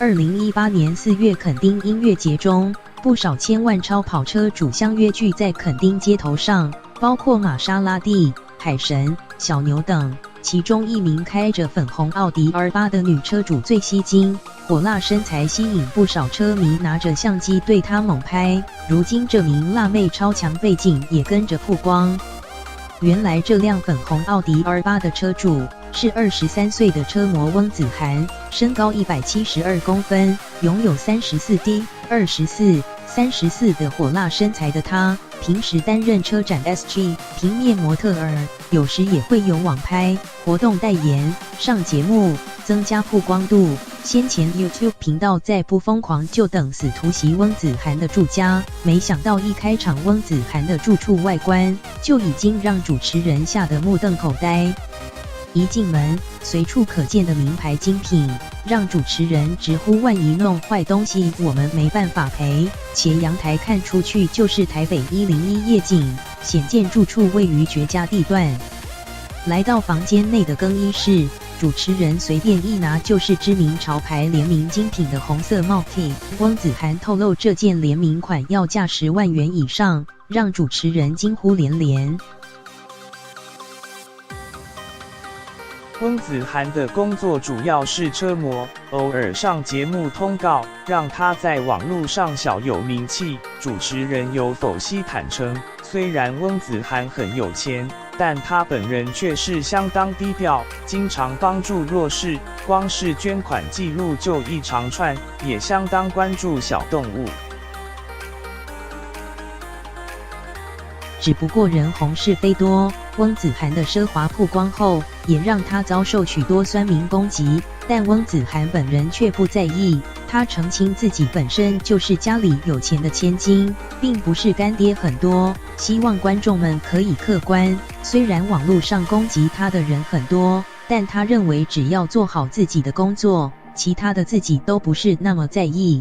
2018年4月垦丁音乐节中，不少千万超跑车主相约聚在垦丁街头上，包括玛莎拉蒂、海神、小牛等。其中一名开着粉红奥迪 R8 的女车主最吸睛，火辣身材吸引不少车迷拿着相机对她猛拍。如今这名辣妹超强背景也跟着曝光。原来这辆粉红奥迪 R8 的车主是23岁的车模翁子涵，身高172公分，拥有 34D、24、34的火辣身材的她，平时担任车展 SG 平面模特儿，有时也会有网拍、活动代言、上节目，增加曝光度。先前 YouTube 频道在不疯狂就等死突袭翁子涵的住家，没想到一开场翁子涵的住处外观就已经让主持人吓得目瞪口呆。一进门，随处可见的名牌精品，让主持人直呼万一弄坏东西我们没办法赔。且阳台看出去就是台北101夜景，显见住处位于绝佳地段。来到房间内的更衣室，主持人随便一拿就是知名潮牌联名精品的红色帽 T。翁子涵透露这件联名款要价10万元以上，让主持人惊呼连连。翁子涵的工作主要是车模，偶尔上节目通告，让他在网络上小有名气。主持人有否西坦称，虽然翁子涵很有钱，但他本人却是相当低调，经常帮助弱势，光是捐款记录就一长串，也相当关注小动物。只不过人红是非多，翁子涵的奢华曝光后，也让他遭受许多酸民攻击，但翁子涵本人却不在意。他澄清自己本身就是家里有钱的千金，并不是干爹很多，希望观众们可以客观。虽然网络上攻击他的人很多，但他认为只要做好自己的工作，其他的自己都不是那么在意。